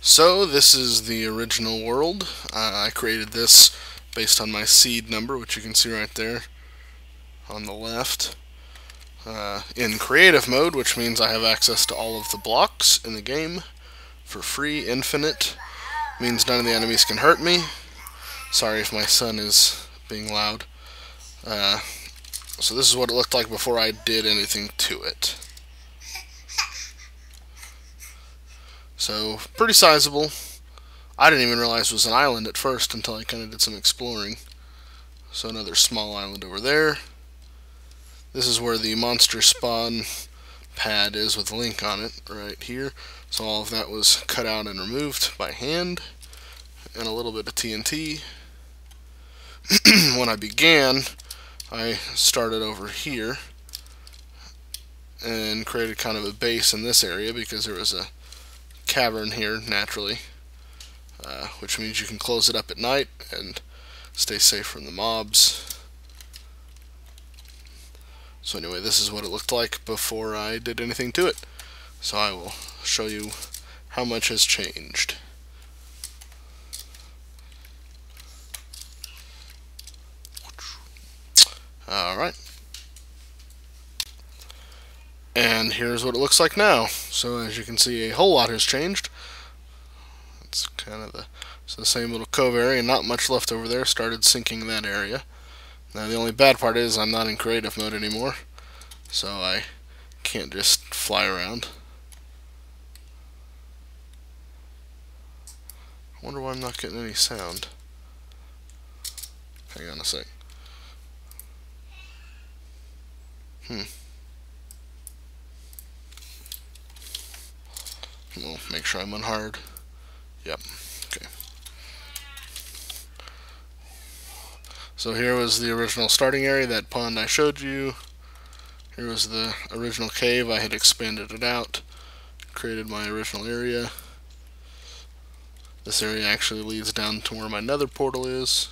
So this is the original world. I created this based on my seed number, which you can see right there on the left. In creative mode, which means I have access to all of the blocks in the game for free, infinite. Means none of the enemies can hurt me. Sorry if my son is being loud. So this is what it looked like before I did anything to it. So, pretty sizable. I didn't even realize it was an island at first until I kind of did some exploring. So another small island over there. This is where the monster spawn pad is with a link on it, right here. So all of that was cut out and removed by hand. And a little bit of TNT. When I began, I started over here and created kind of a base in this area because there was a cavern here naturally, which means you can close it up at night and stay safe from the mobs. So anyway, this is what it looked like before I did anything to it. So I will show you how much has changed. Alright. And here's what it looks like now. So as you can see, a whole lot has changed. It's kind of the same little cove area, not much left over there. Started sinking that area. Now the only bad part is I'm not in creative mode anymore, so I can't just fly around. I wonder why I'm not getting any sound. Hang on a sec. We'll make sure I'm on hard. Yep. Okay. So here was the original starting area, that pond I showed you. Here was the original cave. I had expanded it out, created my original area. This area actually leads down to where my nether portal is.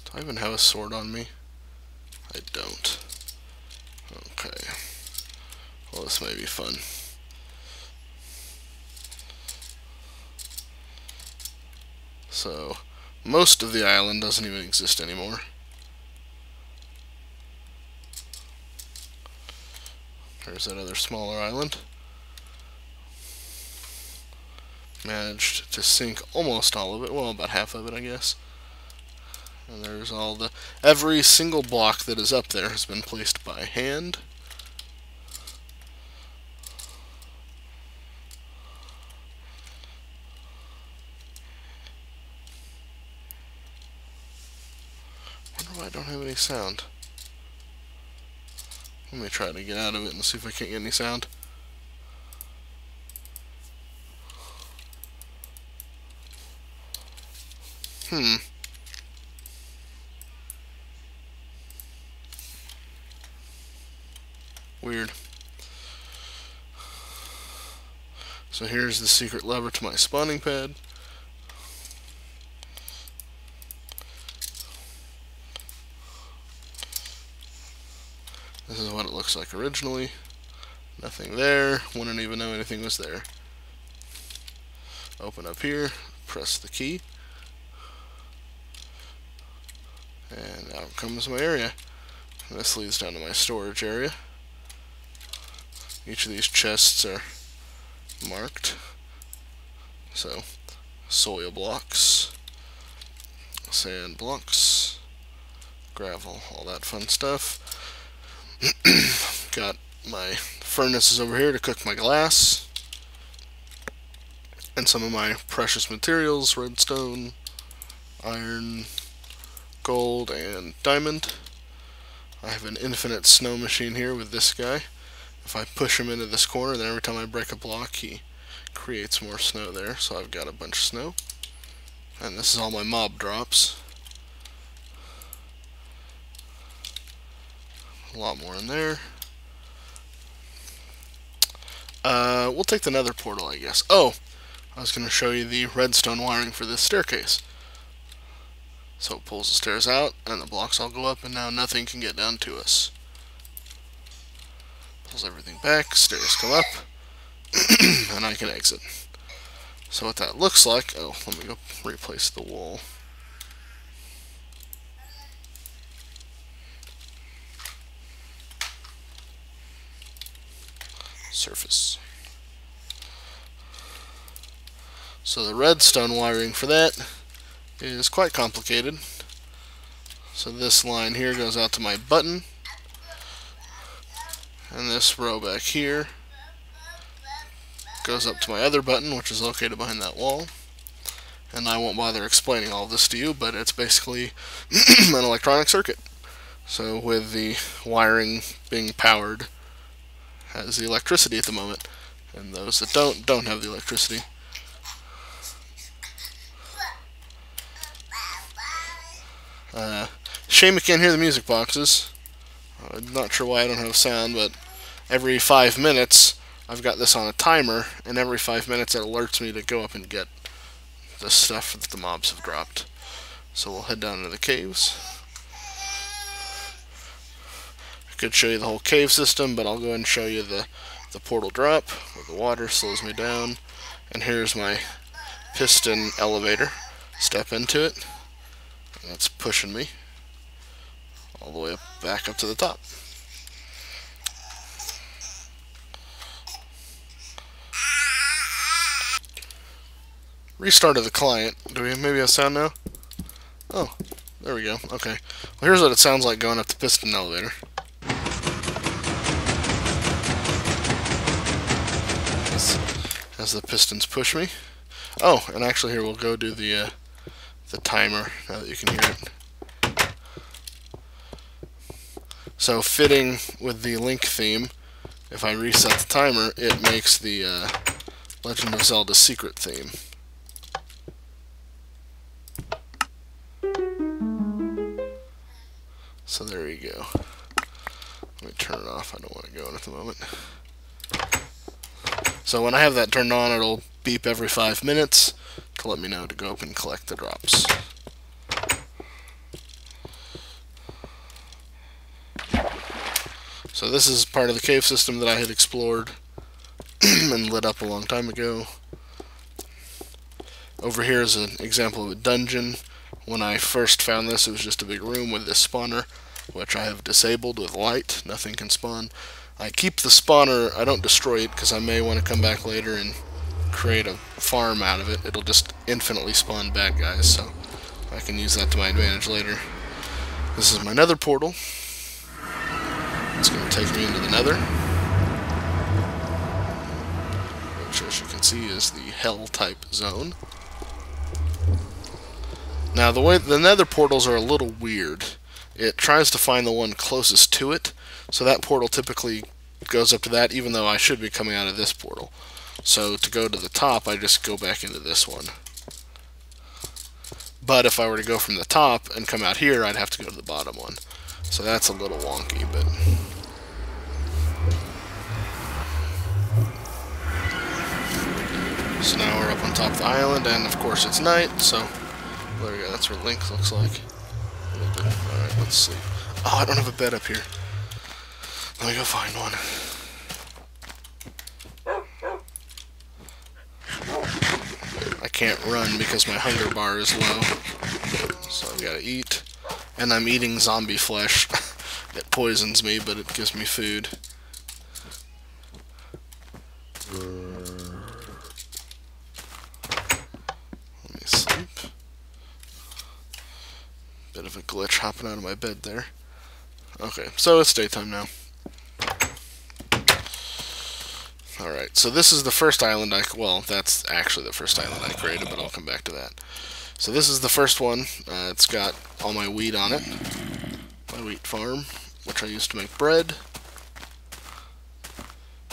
Do I even have a sword on me? I don't. Okay. Well, this may be fun. So, most of the island doesn't even exist anymore. There's that other smaller island. Managed to sink almost all of it, well, about half of it, I guess. And there's every single block that is up there has been placed by hand. Wonder why I don't have any sound. Let me try to get out of it and see if I can't get any sound. Weird. So here's the secret lever to my spawning pad. This is what it looks like originally. Nothing there. Wouldn't even know anything was there. Open up here, press the key, and out comes my area. And this leads down to my storage area. Each of these chests are marked. So, soil blocks, sand blocks, gravel, all that fun stuff. Got my furnaces over here to cook my glass, and some of my precious materials, redstone, iron, gold, and diamond. I have an infinite snow machine here with this guy. If I push him into this corner, then every time I break a block, he creates more snow there. So I've got a bunch of snow. And this is all my mob drops. A lot more in there. We'll take the nether portal, I guess. Oh, I was going to show you the redstone wiring for this staircase. So it pulls the stairs out, and the blocks all go up, and now nothing can get down to us. Pulls everything back, stairs come up, and I can exit. So what that looks like, oh, let me go replace the wall. Surface. So the redstone wiring for that is quite complicated. So this line here goes out to my button, and this row back here goes up to my other button, which is located behind that wall. And I won't bother explaining all this to you, but it's basically an electronic circuit. So with the wiring being powered, has the electricity at the moment, and those that don't have the electricity. Shame you can't hear the music boxes. I'm not sure why I don't have sound, but every 5 minutes I've got this on a timer, and every 5 minutes it alerts me to go up and get the stuff that the mobs have dropped. So we'll head down into the caves. I could show you the whole cave system, but I'll go ahead and show you the portal drop, where the water slows me down. And here's my piston elevator. Step into it. And that's pushing me all the way back up to the top. Restarted the client. Do we maybe have sound now? Oh, there we go. Okay. Well, here's what it sounds like going up the piston elevator. As the pistons push me. Oh, and actually here we'll go do the timer now that you can hear it. So fitting with the Link theme, if I reset the timer, it makes the Legend of Zelda secret theme. So there you go. Let me turn it off. I don't want it going at the moment. So when I have that turned on, it'll beep every 5 minutes to let me know to go up and collect the drops. So this is part of the cave system that I had explored and lit up a long time ago. Over here is an example of a dungeon. When I first found this, it was just a big room with this spawner, which I have disabled with light. Nothing can spawn. I keep the spawner. I don't destroy it because I may want to come back later and create a farm out of it. It'll just infinitely spawn bad guys, so I can use that to my advantage later. This is my nether portal. It's going to take me into the nether, which, as you can see, is the hell type zone. Now, the way the nether portals are a little weird. It tries to find the one closest to it, so that portal typically goes up to that, even though I should be coming out of this portal. So to go to the top, I just go back into this one. But if I were to go from the top and come out here, I'd have to go to the bottom one. So that's a little wonky, but... So now we're up on top of the island, and of course it's night, so... There we go, that's what Link looks like. Alright, let's see. Oh, I don't have a bed up here. Let me go find one. I can't run because my hunger bar is low. So I've got to eat. And I'm eating zombie flesh. It poisons me, but it gives me food. Let me sleep. Bit of a glitch hopping out of my bed there. Okay, so it's daytime now. Alright, so this is the first island well, that's actually the first island I created, but I'll come back to that. So this is the first one. It's got all my wheat on it. My wheat farm, which I use to make bread.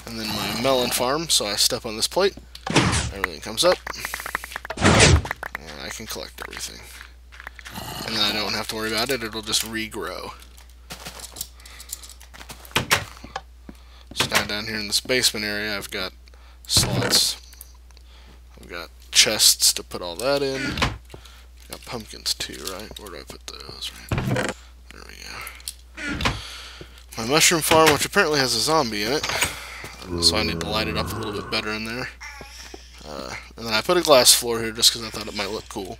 And then my melon farm, so I step on this plate, everything comes up, and I can collect everything. And then I don't have to worry about it, it'll just regrow. So now down here in this basement area, I've got slots. I've got chests to put all that in. I've got pumpkins too, right? Where do I put those? Right. There we go. My mushroom farm, which apparently has a zombie in it. So I need to light it up a little bit better in there. And then I put a glass floor here just because I thought it might look cool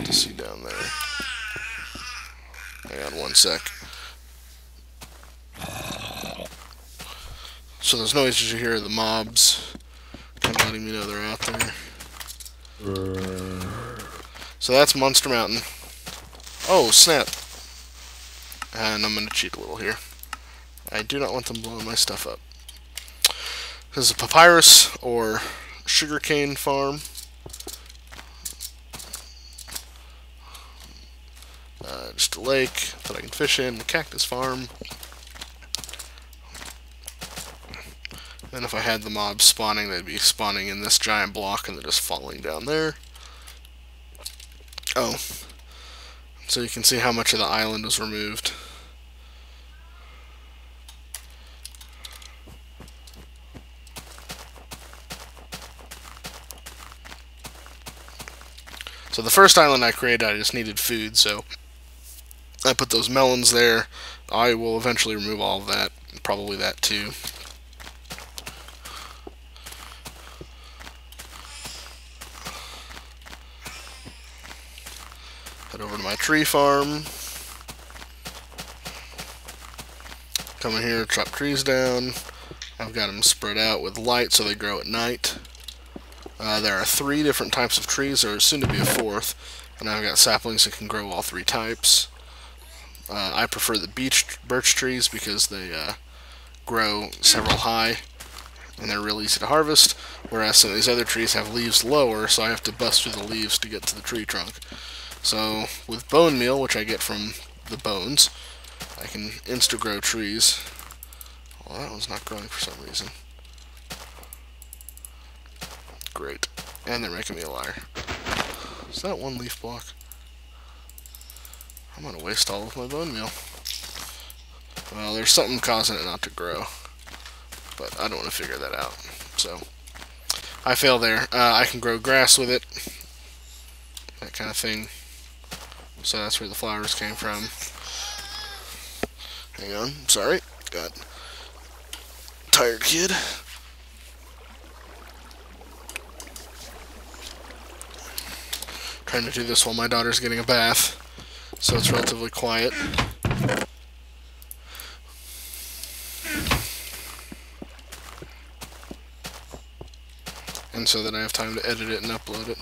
to see down there. Hang on one sec. So those noises you hear are the mobs kind of letting me know they're out there. So that's Monster Mountain. Oh, snap. And I'm going to cheat a little here. I do not want them blowing my stuff up. This is a papyrus or sugarcane farm. Just a lake that I can fish in, a cactus farm. And if I had the mobs spawning, they'd be spawning in this giant block and they're just falling down there. Oh. So you can see how much of the island was removed. So the first island I created, I just needed food, so I put those melons there. I will eventually remove all of that, probably that too. Head over to my tree farm. Come in here, chop trees down. I've got them spread out with light so they grow at night. There are 3 different types of trees, or soon to be a 4th, and I've got saplings that can grow all 3 types. I prefer the birch trees because they grow several high and they're really easy to harvest, whereas some of these other trees have leaves lower, so I have to bust through the leaves to get to the tree trunk. So with bone meal, which I get from the bones, I can insta-grow trees. Well, that one's not growing for some reason. Great. And they're making me a liar. Is that 1 leaf block? I'm going to waste all of my bone meal. Well, there's something causing it not to grow. But I don't want to figure that out. So, I fail there. I can grow grass with it. That kind of thing. So that's where the flowers came from. Hang on. Sorry. Got tired kid. Trying to do this while my daughter's getting a bath, so it's relatively quiet. And so that I have time to edit it and upload it.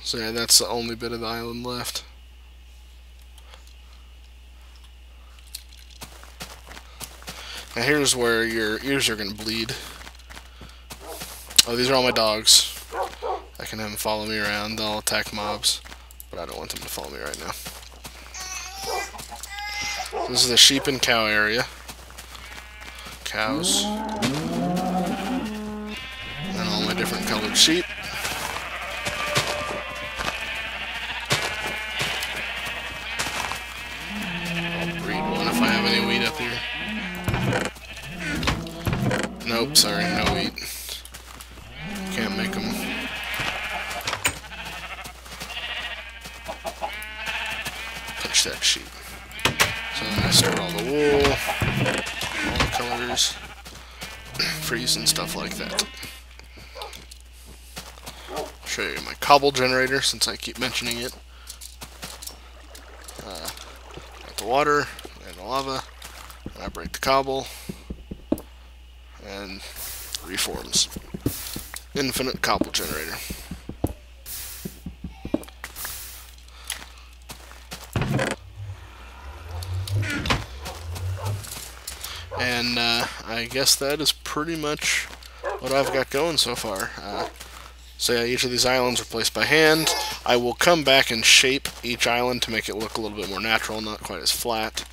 So yeah, that's the only bit of the island left. Now here's where your ears are going to bleed. Oh, these are all my dogs. I can have them follow me around. They'll attack mobs, but I don't want them to follow me right now. This is the sheep and cow area. Cows. And all my different colored sheep. I'll breed one if I have any wheat up here. Nope, sorry, no wheat. Can't make them. Punch that sheep. So then I store all the wool, all the colors, freeze and stuff like that. I'll show you my cobble generator since I keep mentioning it. Got the water and the lava, and I break the cobble, and reforms. Infinite cobble generator. And I guess that is pretty much what I've got going so far. So yeah, each of these islands are placed by hand. I will come back and shape each island to make it look a little bit more natural, not quite as flat.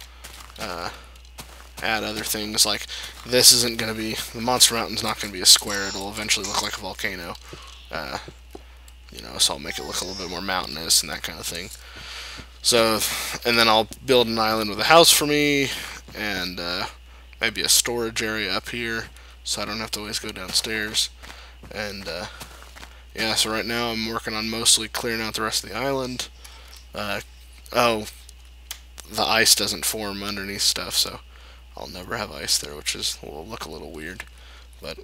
Add other things like this isn't going to be, the Monster Mountain's not going to be a square, it'll eventually look like a volcano. You know, so I'll make it look a little bit more mountainous and that kind of thing. So, and then I'll build an island with a house for me, and maybe a storage area up here, so I don't have to always go downstairs. And yeah, so right now I'm working on mostly clearing out the rest of the island. Oh, the ice doesn't form underneath stuff, so I'll never have ice there, which will look a little weird. But